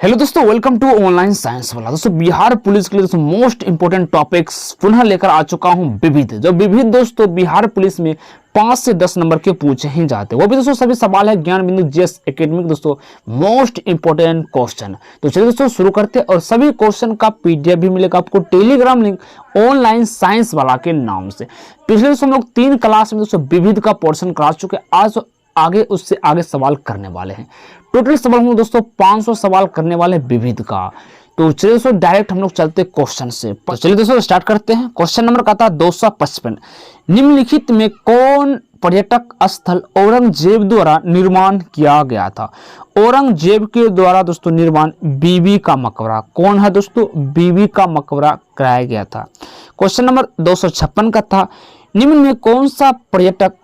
Hello दोस्तों, welcome to online science वाला। दोस्तों बिहार पुलिस के लिए दोस्तों मोस्ट इंपोर्टेंट टॉपिक्स पुनः लेकर आ चुका हूं विविध। जो विविध दोस्तों बिहार पुलिस में 5 से 10 नंबर के पूछे ही जाते हैं, वो भी दोस्तों सभी सवाल है ज्ञान बिंदु जीएस एकेडमिक दोस्तों मोस्ट इंपोर्टेंट क्वेश्चन। तो चलिए दोस्तों शुरू करते हैं और सभी क्वेश्चन का पीडीएफ भी मिलेगा आपको टेलीग्राम लिंक ऑनलाइन साइंस वाला के नाम से। पिछले दोस्तों हम लोग 3 क्लास में दोस्तों विविध का पोर्शन करा चुके हैं, आज आगे उससे आगे सवाल करने वाले हैं। टोटल सवाल हम दोस्तों 500 सवाल करने वाले विविध का। तो चलिए दोस्तों डायरेक्ट हम लोग चलते क्वेश्चन से। तो चलिए दोस्तों स्टार्ट करते हैं। क्वेश्चन नंबर का था 255, निम्नलिखित में कौन पर्यटक स्थल औरंगजेब द्वारा निर्माण किया गया था? औरंगजेब के द्वारा दोस्तों निर्माण बीबी का मकबरा। कौन है दोस्तों? बीबी का मकबरा कराया गया था। क्वेश्चन नंबर 256 का था, निम्न में कौन सा पर्यटक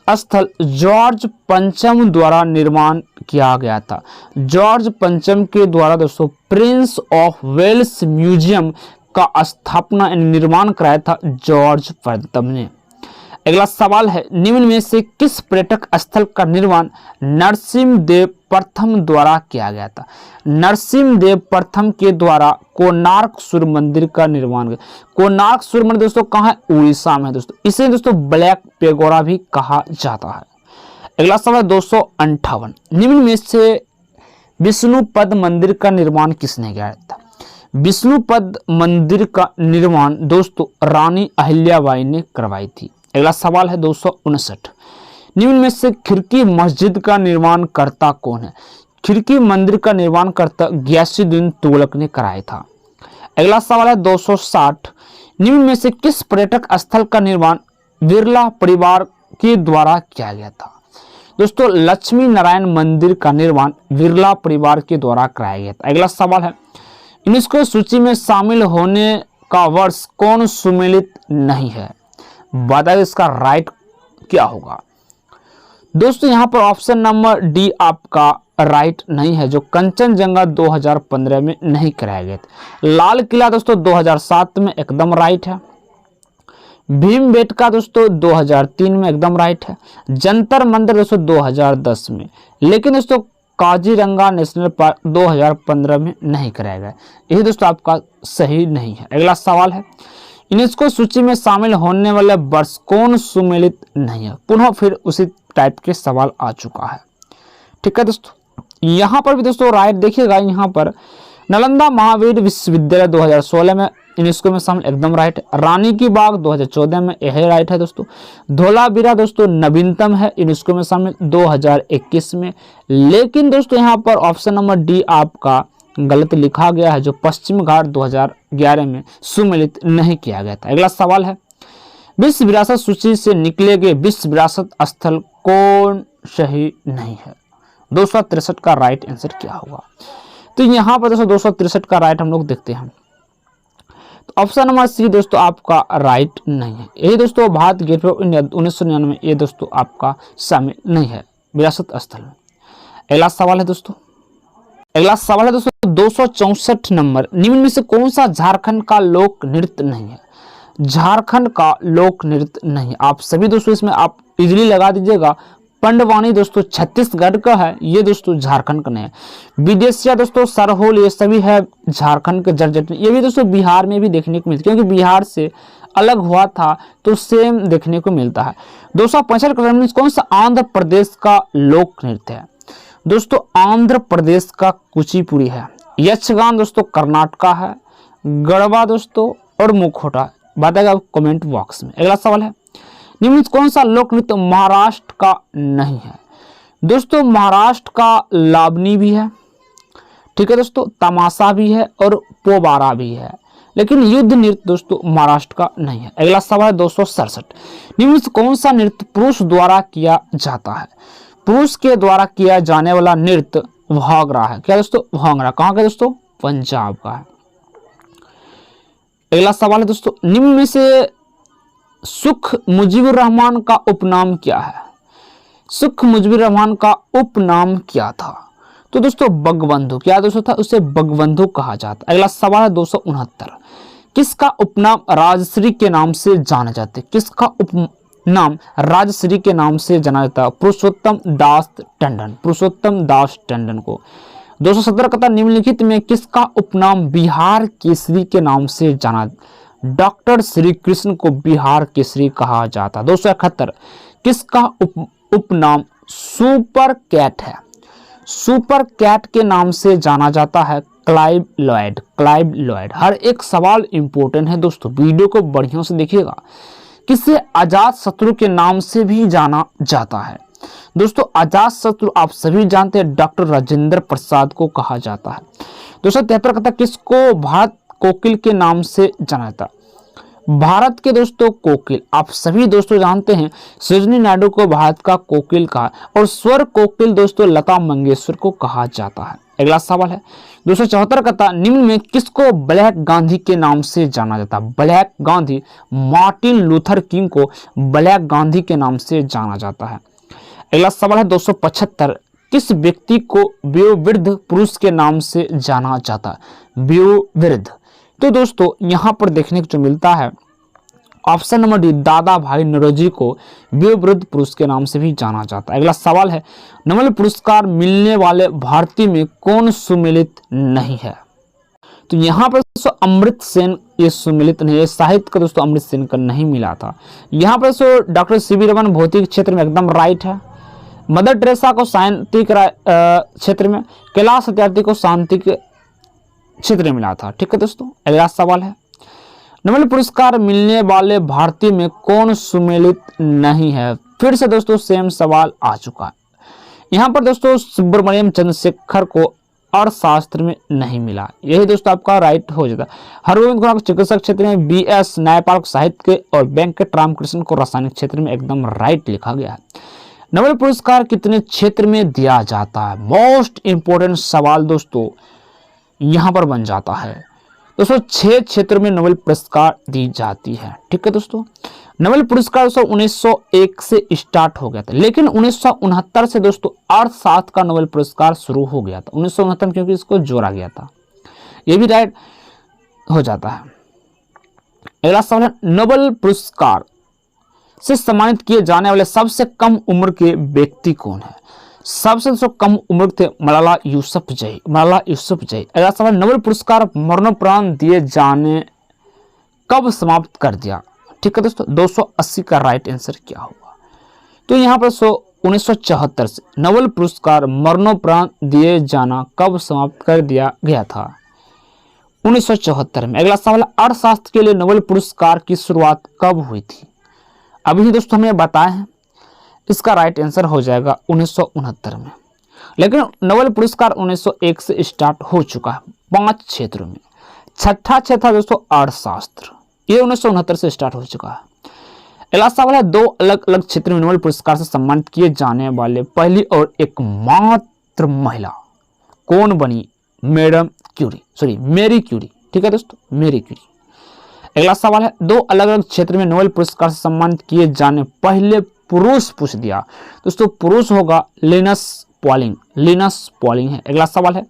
स्थल जॉर्ज पंचम द्वारा निर्माण किया गया था? जॉर्ज पंचम के द्वारा दोस्तों प्रिंस ऑफ वेल्स म्यूजियम का स्थापना निर्माण कराया था जॉर्ज पंचम ने। अगला सवाल है, निम्न में से किस पर्यटक स्थल का निर्माण नरसिम्हदेव प्रथम द्वारा किया गया था? नरसिम्हदेव प्रथम के द्वारा कोणार्क सूर्य मंदिर का निर्माण। कोणार्क सूर्य मंदिर दोस्तों कहाँ है? उड़ीसा में दोस्तों। इसे दोस्तों ब्लैक पेगोडा भी कहा जाता है। अगला सवाल 258, निम्न में से विष्णुपद मंदिर का निर्माण किसने किया था? विष्णुपद मंदिर का निर्माण दोस्तों रानी अहिल्याबाई ने करवाई थी। अगला सवाल है 259, निम्न में से खिड़की मस्जिद का निर्माण करता कौन है? खिड़की मंदिर का निर्माण करता गियासुद्दीन तुगलक ने कराया था। अगला सवाल है 260, निम्न में से किस पर्यटक स्थल का निर्माण बिरला परिवार के द्वारा किया गया था? दोस्तों लक्ष्मी नारायण मंदिर का निर्माण बिरला परिवार के द्वारा कराया गया था। अगला सवाल है, यूनेस्को सूची में शामिल होने का वर्ष कौन सुमेलित नहीं है? बताइए इसका राइट क्या होगा? दोस्तों यहाँ पर ऑप्शन नंबर डी आपका राइट नहीं है, जो कंचनजंगा 2015 में नहीं कराया गया था। लाल किला दोस्तों 2007 में एकदम राइट है। भीमबेटका दोस्तों 2003 में एकदम राइट है। जंतर मंदिर दोस्तों 2010 में, लेकिन दोस्तों काजीरंगा नेशनल पार्क 2015 में नहीं कराया गया। यही दोस्तों आपका सही नहीं है। अगला सवाल है, यूनेस्को सूची में शामिल होने वाले वर्ष कौन सुमेलित नहीं है? पुनः फिर उसी टाइप के सवाल आ चुका है। ठीक है दोस्तों, यहाँ पर भी दोस्तों राइट देखिएगा, यहाँ पर नालंदा महावीर विश्वविद्यालय 2016 में यूनेस्को में शामिल एकदम राइट है। रानी की बाग 2014 में यह राइट है दोस्तों। धोलावीरा दोस्तों नवीनतम है यूनेस्को में शामिल 2021 में, लेकिन दोस्तों यहाँ पर ऑप्शन नंबर डी आपका गलत लिखा गया है, जो पश्चिम घाट 2011 में सुमेलित नहीं किया गया था। अगला सवाल है, विश्व विरासत सूची से निकले गए विश्व विरासत स्थल कौन सही नहीं है? 263 का राइट आंसर क्या होगा? तो यहाँ पर दोस्तों 263 का राइट हम लोग देखते हैं। तो ऑप्शन नंबर सी दोस्तों आपका राइट नहीं है। यही दोस्तों भारत गेटवे ऑफ इंडिया 1999 ये दोस्तों आपका शामिल नहीं है विरासत स्थल में। अगला सवाल है दोस्तों, 264 नंबर, निम्न में से कौन सा झारखंड का लोक नृत्य नहीं है? झारखंड का लोक नृत्य नहीं। आप सभी दोस्तों इसमें आप इजीली लगा दीजिएगा। पंडवानी दोस्तों छत्तीसगढ़ का है, ये दोस्तों झारखंड का नहीं है। विदेशिया दोस्तों सरहोल ये सभी है झारखंड के जर्जट, ये भी दोस्तों बिहार में भी देखने को मिलता है, क्योंकि बिहार से अलग हुआ था तो सेम देखने को मिलता है। 265 कौन सा आंध्र प्रदेश का लोक नृत्य है? दोस्तों आंध्र प्रदेश का कुचिपुड़ी है। यक्षगान दोस्तों कर्नाटका है। गढ़वा दोस्तों और मुखोटा बताएगा कमेंट बॉक्स में। अगला सवाल है, निम्न कौन सा लोक नृत्य महाराष्ट्र का नहीं है? दोस्तों महाराष्ट्र का लावनी भी है, ठीक है दोस्तों, तमाशा भी है और पोबारा भी है, लेकिन युद्ध नृत्य दोस्तों महाराष्ट्र का नहीं है। अगला सवाल है 267, निम्न कौन सा नृत्य पुरुष द्वारा किया जाता है? पुरुष के द्वारा किया जाने वाला नृत्य भांगड़ा है। क्या दोस्तों? भांगड़ा कहाँ का दोस्तों? पंजाब का है। अगला सवाल है दोस्तों, निम्न में से सुख मुजीबुर रहमान का उपनाम क्या है? सुख मुजीबुर रहमान का उपनाम क्या था? तो दोस्तों बंगबंधु। क्या दोस्तों था? उसे बंगबंधु कहा जाता। अगला सवाल है 269, किसका उपनाम राजश्री के नाम से जाना जाते? किसका नाम राजश्री के नाम से जाना जाता? पुरुषोत्तम दास टंडन। पुरुषोत्तम दास टंडन को 217 कथा निम्नलिखित में किसका उपनाम बिहार केसरी के नाम से जाना? डॉक्टर श्री कृष्ण को बिहार केसरी कहा जाता। 271 किसका उपनाम सुपर कैट है? सुपर कैट के नाम से जाना जाता है क्लाइव लॉयड। Clive Lloyd. हर एक सवाल इंपॉर्टेंट है दोस्तों, वीडियो को बढ़िया से देखिएगा। किसे अजात शत्रु के नाम से भी जाना जाता है? दोस्तों अजात शत्रु आप सभी जानते हैं डॉक्टर राजेंद्र प्रसाद को कहा जाता है। 273 कथा किसको भारत कोकिल के नाम से जाना जाता? भारत के दोस्तों कोकिल आप सभी दोस्तों जानते हैं सरोजिनी नायडू को भारत का कोकिल कहा, और स्वर कोकिल दोस्तों लता मंगेशकर को कहा जाता है। अगला सवाल है 274 कथा निम्न में किसको ब्लैक गांधी के नाम से जाना जाता? Black Gandhi Martin Luther king को ब्लैक गांधी के नाम से जाना जाता है। अगला सवाल है 275 किस व्यक्ति को वयोवृद्ध पुरुष के नाम से जाना जाता है? वयोवृद्ध। तो दोस्तों यहां पर देखने को जो मिलता है ऑप्शन नंबर डी, दादा भाई नौरोजी को वयोवृद्ध पुरुष के नाम से भी जाना जाता है। अगला सवाल है नोबेल पुरस्कार मिलने वाले भारतीय में कौन सुमेलित नहीं है? तो यहाँ पर दोस्तों अमृत सेन ये सुमेलित नहीं है, साहित्य का दोस्तों अमृत सेन का नहीं मिला था। यहाँ पर दोस्तों डॉक्टर सीवी रमन भौतिक क्षेत्र में एकदम राइट है, मदर टेरेसा को साहित्यिक क्षेत्र में, कैलाश सत्यार्थी को शांति के क्षेत्र में मिला था। ठीक है दोस्तों। अगला सवाल है नोबेल पुरस्कार मिलने वाले भारतीय में कौन सुमेलित नहीं है? फिर से दोस्तों सेम सवाल आ चुका है। यहाँ पर दोस्तों सुब्रमण्यम चंद्रशेखर को अर्थशास्त्र में नहीं मिला, यही दोस्तों आपका राइट हो जाता। हरगोविंद खुराना को चिकित्सक क्षेत्र में, BS न्यायपाल को साहित्य के, और वेंकट रामकृष्ण को रासायनिक क्षेत्र में एकदम राइट लिखा गया है। नोबेल पुरस्कार कितने क्षेत्र में दिया जाता है? मोस्ट इंपोर्टेंट सवाल दोस्तों यहां पर बन जाता है दोस्तों। 6 क्षेत्र में नोबेल पुरस्कार दी जाती है। ठीक है दोस्तों। नोबेल पुरस्कार दोस्तों 1901 से स्टार्ट हो गया था, लेकिन 1969 से दोस्तों अर्थशास्त्र का नोबेल पुरस्कार शुरू हो गया था। 1969 क्योंकि इसको जोड़ा गया था, ये भी राइट हो जाता है। अगला सवाल है नोबेल पुरस्कार से सम्मानित किए जाने वाले सबसे कम उम्र के व्यक्ति कौन है? सबसे कम उम्र थे मलाला यूसुफजई। मलाला यूसुफजई। अगला सवाल नोबेल पुरस्कार मरणोपरांत दिए जाने कब समाप्त कर दिया? ठीक है दोस्तों 280 का राइट आंसर क्या होगा? तो यहाँ पर 1974 से नोबेल पुरस्कार मरणोपरांत दिए जाना कब समाप्त कर दिया गया था? 1974 में। अगला सवाल अर्थशास्त्र के लिए नोबेल पुरस्कार की शुरुआत कब हुई थी? अभी दोस्तों हमें बताया है, इसका राइट आंसर हो जाएगा 1969 में, लेकिन नोबेल पुरस्कार 1901 से स्टार्ट हो चुका है 5 क्षेत्रों में। छठा क्षेत्र दोस्तों अर्थशास्त्र, ये 1969 से स्टार्ट हो चुका है। अगला सवाल है 2 अलग अलग क्षेत्र में नोबेल पुरस्कार से सम्मानित किए जाने वाले पहली और एकमात्र महिला कौन बनी? Marie Curie. ठीक है दोस्तों, मैरी क्यूरी। अगला सवाल है 2 अलग अलग क्षेत्र में नोबेल पुरस्कार से सम्मानित किए जाने पहले पुरुष पूछ दिया दोस्तों, पुरुष होगा लिनस पॉलिंग है। अगला सवाल है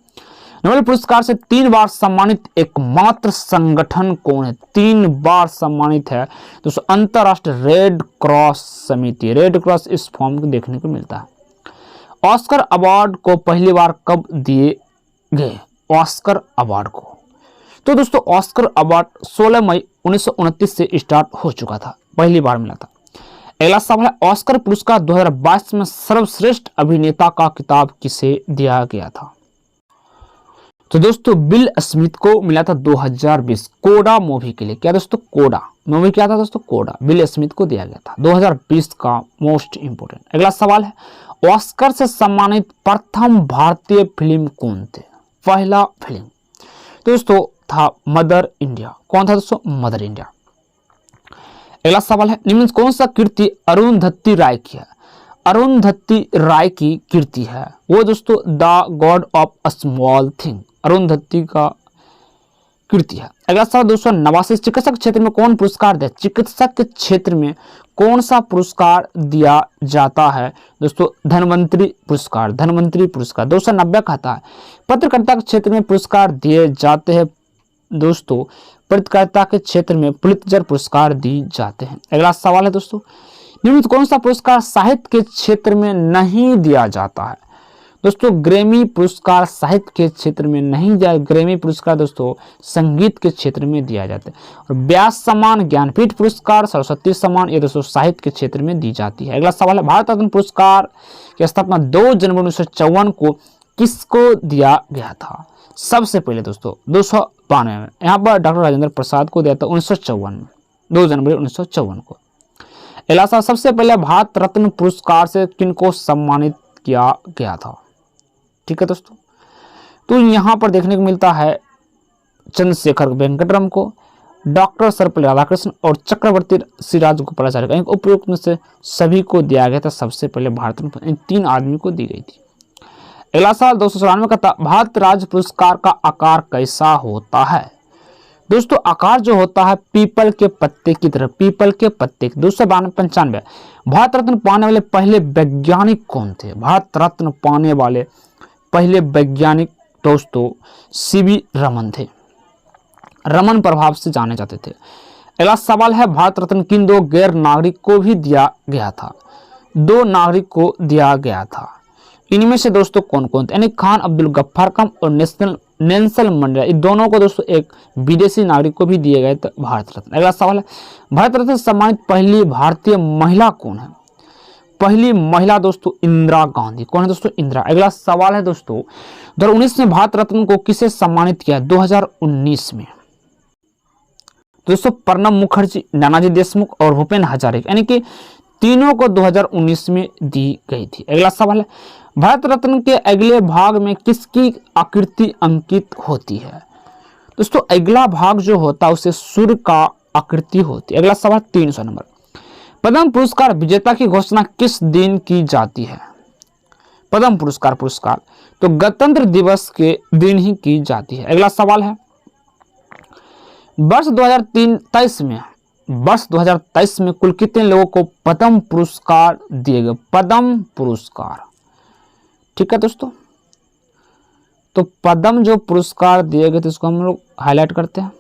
नोबेल पुरस्कार से 3 बार सम्मानित एकमात्र संगठन कौन है? 3 बार सम्मानित है दोस्तों अंतरराष्ट्रीय रेड क्रॉस समिति। रेड क्रॉस इस फॉर्म को देखने को मिलता है। ऑस्कर अवार्ड को पहली बार कब दिए गए? ऑस्कर अवार्ड को तो दोस्तों ऑस्कर अवार्ड 16 मई 1929 से स्टार्ट हो चुका था, पहली बार मिला था। अगला सवाल है ऑस्कर पुरस्कार 2022 में सर्वश्रेष्ठ अभिनेता का खिताब किसे दिया गया था? तो दोस्तों बिल स्मिथ को मिला था 2020 कोडा मूवी के लिए। क्या दोस्तों? कोडा मूवी क्या था दोस्तों? कोडा। बिल स्मिथ को दिया गया था 2020 का मोस्ट इंपोर्टेंट। अगला सवाल है ऑस्कर से सम्मानित प्रथम भारतीय फिल्म कौन थे? पहला फिल्म दोस्तों था मदर इंडिया। कौन था दोस्तों? Mother India. अगला सवाल है निम्न कौन सा कृति अरुंधति राय की है? अरुंधति राय की कृति है वो दोस्तों the God of a small thing, Arundhati का कृति है। अगला सवाल 289 चिकित्सक क्षेत्र में कौन पुरस्कार दिया? चिकित्सक के क्षेत्र में कौन सा पुरस्कार दिया जाता है दोस्तों? धन्वंतरी पुरस्कार। 290 कहता है पत्रकारिता के क्षेत्र में पुरस्कार दिए जाते हैं दोस्तों, पत्रकारिता के क्षेत्र में पुलित्जर पुरस्कार दी जाते हैं। अगला सवाल है दोस्तों निम्न कौन सा पुरस्कार साहित्य के क्षेत्र में नहीं दिया जाता है? दोस्तों ग्रैमी पुरस्कार साहित्य के क्षेत्र में नहीं दिया, ग्रैमी पुरस्कार दोस्तों संगीत के क्षेत्र में दिया जाता है। और व्यास सम्मान, ज्ञानपीठ पुरस्कार, सरस्वती सम्मान ये दोस्तों साहित्य के क्षेत्र में दी जाती है। अगला सवाल है भारत रत्न पुरस्कार की स्थापना 2 जनवरी 1954 को किसको दिया गया था? सबसे पहले दोस्तों 292 में, यहाँ पर डॉक्टर राजेंद्र प्रसाद को दिया था 1954 में, 2 जनवरी 1954 को। अगला सवाल सबसे पहले भारत रत्न पुरस्कार से किनको सम्मानित किया गया था? ठीक है दोस्तों, तो यहाँ पर देखने को मिलता है चंद्रशेखर वेंकटरमन को, डॉक्टर सर्वपल्ली राधाकृष्णन और चक्रवर्ती श्री राजगोपालाचार्य को। उपयुक्त में से सभी को दिया गया था सबसे पहले भारत रत्न, इन 3 आदमी को दी गई थी। अगला सवाल 294 का था भारत राज्य पुरस्कार का आकार कैसा होता है? दोस्तों आकार जो होता है पीपल के पत्ते की तरह, पीपल के पत्ते। 295 भारत रत्न पाने वाले पहले वैज्ञानिक कौन थे? भारत रत्न पाने वाले पहले वैज्ञानिक दोस्तों सीवी रमन थे, रमन प्रभाव से जाने जाते थे। अगला सवाल है भारत रत्न किन 2 गैर नागरिक को भी दिया गया था? 2 नागरिक को दिया गया था, इनमें से दोस्तों कौन कौन थे? यानी खान अब्दुल गफ्फार खान और नेल्सन मंडेला, इन दोनों को दोस्तों एक विदेशी नागरिक को भी दिए गए थे भारत रत्न। अगला सवाल है भारत रत्न सम्मानित पहली भारतीय महिला कौन है? पहली महिला दोस्तों इंदिरा गांधी। कौन है दोस्तों? इंदिरा। अगला सवाल है दोस्तों 2019 में भारत रत्न को किसे सम्मानित किया? 2019 में दोस्तों प्रणब मुखर्जी, नानाजी देशमुख और भूपेन हजारिका, यानी कि तीनों को 2019 में दी गई थी। अगला सवाल है भारत रत्न के अगले भाग में किसकी आकृति अंकित होती है? दोस्तों अगला भाग जो होता है उसे सूर्य का आकृति होती है। अगला सवाल 300 नंबर पद्म पुरस्कार विजेता की घोषणा किस दिन की जाती है? पद्म पुरस्कार तो गणतंत्र दिवस के दिन ही की जाती है। अगला सवाल है वर्ष 2023 में कुल कितने लोगों को पद्म पुरस्कार दिए गए? पद्म पुरस्कार, ठीक है दोस्तों, तो पद्म जो पुरस्कार दिए गए थे इसको हम लोग हाईलाइट करते हैं।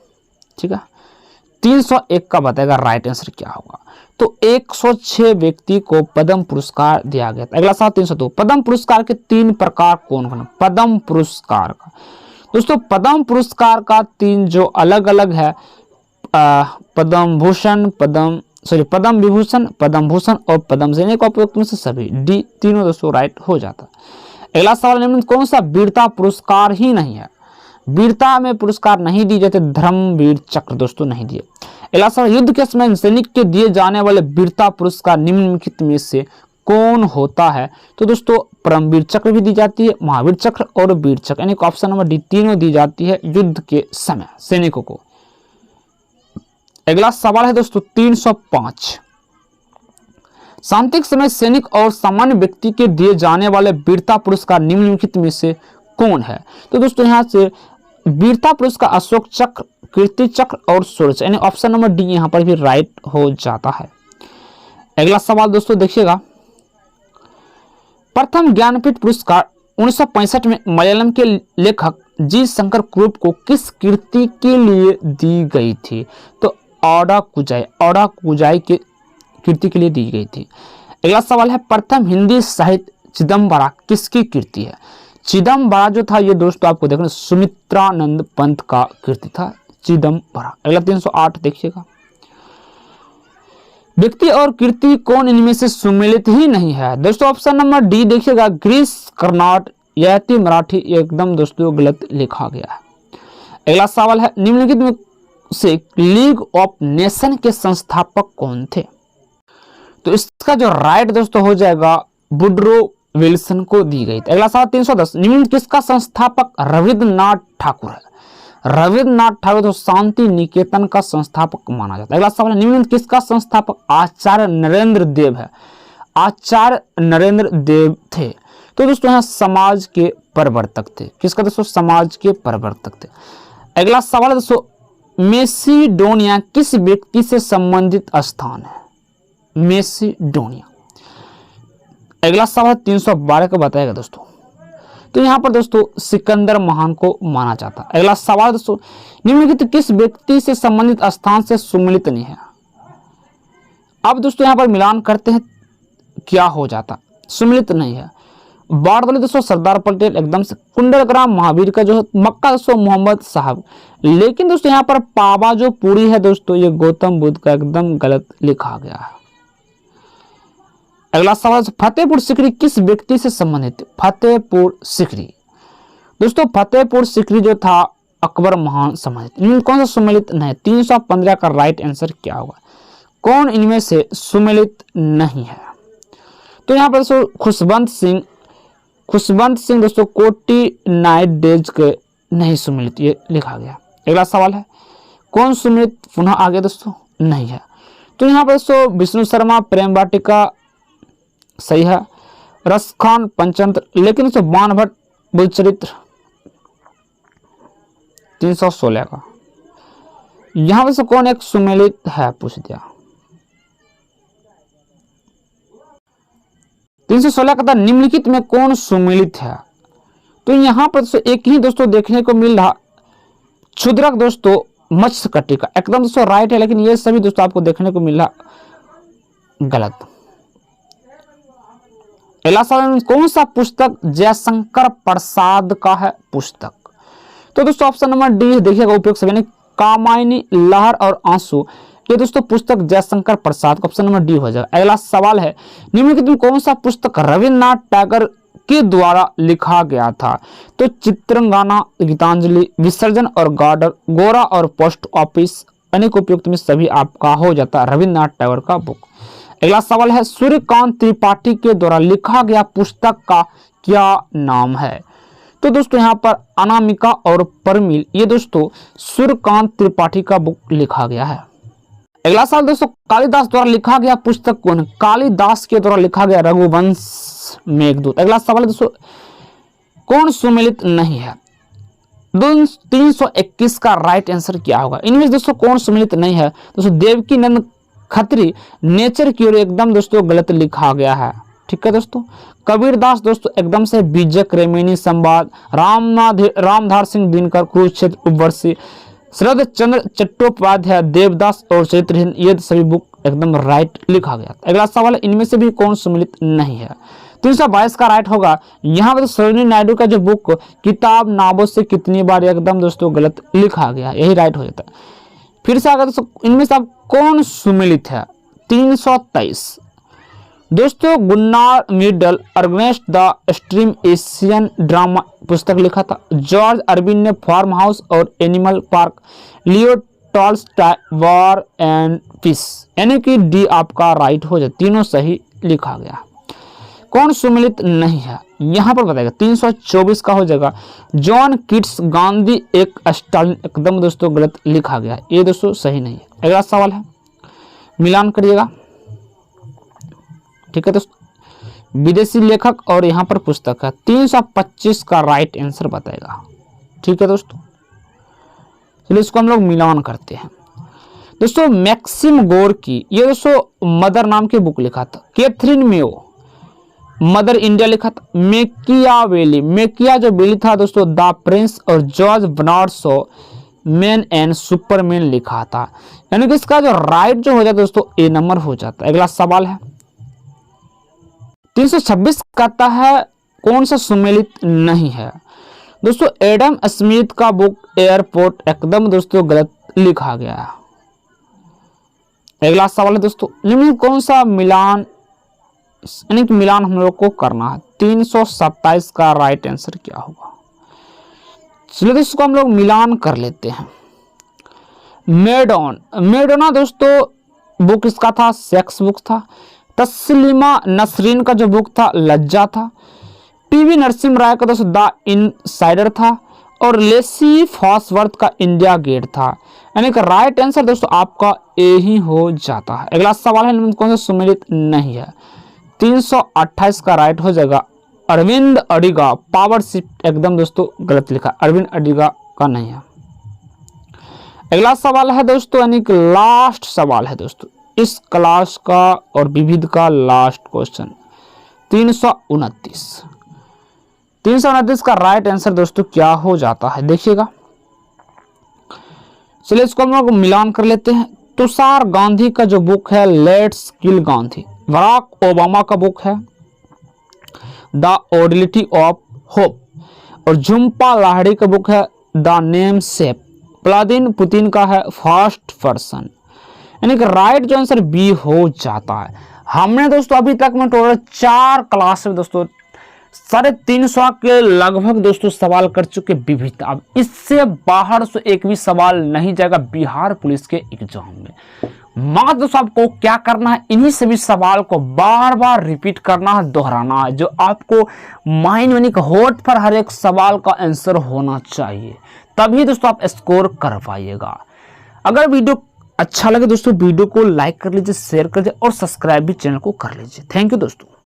ठीक है, 301 का बताएगा राइट आंसर क्या होगा। तो 106 व्यक्ति को पद्म पुरस्कार दिया गया था। अगला सवाल 302 पद्म पुरस्कार के 3 प्रकार कौन कौन? पद्म पुरस्कार का दोस्तों पद्म पुरस्कार का 3 जो अलग अलग है, पद्म भूषण, पद्म विभूषण, पद्म भूषण और पद्मश्री का उपयुक्त में से सभी डी तीनों दोस्तों राइट हो जाता। अगला सवाल निम्न कौन सा वीरता पुरस्कार ही नहीं है? वीरता में पुरस्कार नहीं दिए जाते, धर्मवीर चक्र दोस्तों नहीं दिए। अगला सवाल युद्ध के समय सैनिक के दिए जाने वाले वीरता पुरस्कार निम्नलिखित में से कौन होता है? तो दोस्तों परमवीर चक्र भी दी जाती है, महावीर चक्र और वीर चक्र, यानी ऑप्शन नंबर डी तीनों दी जाती है युद्ध के समय सैनिकों को। अगला सवाल है दोस्तों 305 शांति के समय सैनिक और सामान्य व्यक्ति के दिए जाने वाले वीरता पुरस्कार निम्नलिखित में से कौन है? तो दोस्तों यहाँ से वीरता पुरस्कार अशोक चक्र, कीर्ति चक्र और शौर्य चक्र, यानी ऑप्शन नंबर डी यहाँ पर भी राइट हो जाता है। अगला सवाल दोस्तों देखिएगा प्रथम ज्ञानपीठ पुरस्कार 1965 में मलयालम के लेखक जी शंकर कुरुप को किस कृति के लिए दी गई थी? तो ओडा कुजाई के कृति के लिए दी गई थी। अगला सवाल है प्रथम हिंदी साहित्य चिदम्बरा किसकी कृति है? चिदम्बरा जो था ये दोस्तों आपको देखना सुमित्रानंद पंत का कृति था चिदम्बरा। अगला 308 देखिएगा व्यक्ति और कृति कौन इनमें से सुमेलित ही नहीं है? दोस्तों ऑप्शन नंबर डी देखिएगा ग्रीस कर्नाट यति मराठी, एकदम दोस्तों गलत लिखा गया है। अगला सवाल है निम्नलिखित में से लीग ऑफ नेशन के संस्थापक कौन थे? तो इसका जो राइट दोस्तों हो जाएगा वुडरो विल्सन को दी गई थी। अगला सवाल 310 निम्न किसका संस्थापक रविन्द्रनाथ ठाकुर है? रविन्द्रनाथ ठाकुर तो शांति निकेतन का संस्थापक माना जाता है। अगला सवाल निम्न किसका संस्थापक आचार्य नरेंद्र देव है? आचार्य नरेंद्र देव थे। तो दोस्तों यहाँ समाज के प्रवर्तक थे। किसका दोस्तों? समाज के प्रवर्तक थे। अगला सवाल दोस्तों मेसिडोनिया किस व्यक्ति से संबंधित स्थान है? मेसिडोनिया। अगला सवाल 312 का बताएगा दोस्तों, तो यहाँ पर दोस्तों सिकंदर महान को माना जाता है। अगला सवाल दोस्तों निम्नलिखित किस व्यक्ति से संबंधित स्थान से सुमेलित नहीं है? अब दोस्तों यहाँ पर मिलान करते हैं क्या हो जाता? सुमेलित नहीं है। बारदौली दोस्तों सरदार पटेल एकदम से, कुंडलग्राम महावीर का जो है, मक्का दोस्तों मोहम्मद साहब। लेकिन दोस्तों यहाँ पर पावा जो पूरी है दोस्तों ये गौतम बुद्ध का एकदम गलत लिखा गया है। अगला सवाल, फतेहपुर सीकरी किस व्यक्ति से संबंधित? फतेहपुर सीकरी दोस्तों, फतेहपुर सीकरी जो था अकबर महान संबंधित। इनमें कौन सा सुमेलित नहीं? 315 का राइट आंसर क्या होगा? कौन इनमें से सुमेलित नहीं है? तो यहाँ पर दोस्तों खुशवंत सिंह दोस्तों कोटी नाइट डेज के नहीं सुमेलित, ये लिखा गया। अगला सवाल है कौन सुमेलित पुनः आगे दोस्तों नहीं है? तो यहाँ पर दोस्तों विष्णु शर्मा प्रेम वाटिका सही है, रसखान पंचतंत्र, लेकिन दोस्तों बाणभट्ट बुद्ध चरित्र 316 का। यहां पर से कौन एक सुमेलित है पूछ दिया। 316 का था निम्नलिखित में कौन सुमेलित है? तो यहां पर एक ही दोस्तों देखने को मिल रहा, क्षुद्रक दोस्तों मत्स्य कटिका एकदम दोस्तों राइट है, लेकिन ये सभी दोस्तों आपको देखने को मिल रहा गलत। अगला सवाल, कौन सा पुस्तक जयशंकर प्रसाद का है पुस्तक? तो दोस्तों ऑप्शन नंबर डी देखिएगा उपयुक्त सभी ने, कामायनी, लहर और आंसू, ये दोस्तों पुस्तक जयशंकर प्रसाद का ऑप्शन नंबर डी हो जाएगा। अगला सवाल है निम्नलिखित में कौन सा पुस्तक रविन्द्रनाथ टैगोर के द्वारा लिखा गया था? तो चित्रंगाना, गीतांजलि, विसर्जन और गार्डर, गोरा और पोस्ट ऑफिस, अनेक उपयुक्त में सभी आपका हो जाता है रविन्द्रनाथ टैगोर का बुक। अगला सवाल है सूर्यकांत त्रिपाठी के द्वारा लिखा गया पुस्तक का क्या नाम है? तो दोस्तों यहाँ पर अनामिका और परमिल, ये दोस्तों सूर्यकांत त्रिपाठी का बुक लिखा गया है। अगला सवाल दोस्तों कालिदास द्वारा लिखा गया पुस्तक कौन? कालिदास के द्वारा लिखा गया रघुवंश मेघदूत। अगला सवाल दोस्तों कौन सुमेलित नहीं है? 321 का राइट आंसर क्या होगा? इनमें दोस्तों कौन सुमेलित नहीं है? दोस्तों देवकी नंद खत्री नेचर की ओर एकदम दोस्तों गलत लिखा गया है, ठीक है दोस्तों। कबीरदास दोस्तों एकदम से बीजक रेमिनी संवाद, रामधार सिंह दिनकर कुरुक्षेत्र उपवर्षी, शरद चंद्र चट्टोपाध्याय देवदास और चरित्रहीन, ये सभी बुक एकदम राइट लिखा गया। अगला सवाल है इनमें से भी कौन सुमेलित नहीं है? 322 का राइट होगा। यहाँ पर सरोजिनी नायडू का जो बुक किताब नाबों से कितनी बार, एकदम दोस्तों गलत लिखा गया, यही राइट हो जाता है। फिर से अगर दोस्तों इनमें से अब कौन सुमेलित है? 323 दोस्तों Gunnar Myrdal against the stream Asian drama पुस्तक लिखा था। जॉर्ज अरविन ने फार्म हाउस और animal park, Leo Tolstoy war and peace, यानी कि डी आपका राइट हो जाए, तीनों सही लिखा गया। कौन सुमेलित नहीं है यहाँ पर बताएगा? 324 का हो जाएगा जॉन किट्स गांधी एक स्टालिन, एकदम दोस्तों गलत लिखा गया, ये दोस्तों सही नहीं है। अगला सवाल है मिलान करिएगा, ठीक है दोस्तों। विदेशी लेखक और यहाँ पर पुस्तक है, 325 का राइट आंसर बताएगा, ठीक है दोस्तों। चलिए इसको हम लोग मिलान करते हैं दोस्तों। मैक्सिम गोर्की, ये दोस्तों मदर नाम की बुक लिखा था। कैथरीन मेयो मदर इंडिया लिखा था। मेकियावेली, मेकिया जो बेली था दोस्तों द प्रिंस, और George Bernard Shaw man and superman लिखा था, यानी कि इसका जो राइट जो हो जाता है दोस्तों ए नंबर हो जाता है। अगला सवाल है 326 कहता है कौन सा सुमेलित नहीं है? दोस्तों एडम स्मिथ का बुक एयरपोर्ट, एकदम दोस्तों गलत लिखा गया है। अगला सवाल है दोस्तों निम्न कौन सा मिलान, यानी कि मिलान हम लोग को करना है। 327 का राइट आंसर क्या होगा? चलिए दोस्तों हम लोग मिलान कर लेते हैं। मेडोना दोस्तों बुक इसका था, सेक्स बुक था। तस्लीमा नसरीन का जो बुक था लज्जा था। पीवी नरसिम्हा राय का दोस्तों द इनसाइडर था, और लेसी फॉसवर्थ का इंडिया गेट था, यानी कि राइट आंसर दोस्तों आपका ए ही हो जाता है। अगला सवाल है कौन सा सुमेलित नहीं है? 328 का राइट हो जाएगा अरविंद अडिगा पावर शिफ्ट, एकदम दोस्तों गलत लिखा, अरविंद अडिगा का नहीं है। अगला सवाल है दोस्तों, यानी कि लास्ट सवाल है दोस्तों इस क्लास का और विविध का लास्ट क्वेश्चन। 329 का राइट आंसर दोस्तों क्या हो जाता है देखिएगा। चलिए इसको हम लोग मिलान कर लेते हैं। तुषार गांधी का जो बुक है let's kill Gandhi, Barack Obama का बुक है द ओडिलिटी ऑफ होप, और झुम्पा लाहिड़ी का बुक है the namesake, Vladimir Putin का है फर्स्ट पर्सन। यानी कि राइट जो आंसर बी हो जाता है। हमने दोस्तों अभी तक में टोटल 4 क्लास में दोस्तों 350 के लगभग दोस्तों सवाल कर चुके विविध। अब इससे बाहर से एक भी सवाल नहीं जाएगा बिहार पुलिस के एग्जाम में। मात्र दोस्तों आपको क्या करना है, इन्हीं सभी सवाल को बार बार रिपीट करना है, दोहराना है, जो आपको माइंड यानी कि होठ पर हर एक सवाल का आंसर होना चाहिए, तभी दोस्तों आप स्कोर कर पाइएगा। अगर वीडियो अच्छा लगे दोस्तों वीडियो को लाइक कर लीजिए, शेयर कर लीजिए और सब्सक्राइब भी चैनल को कर लीजिए। थैंक यू दोस्तों।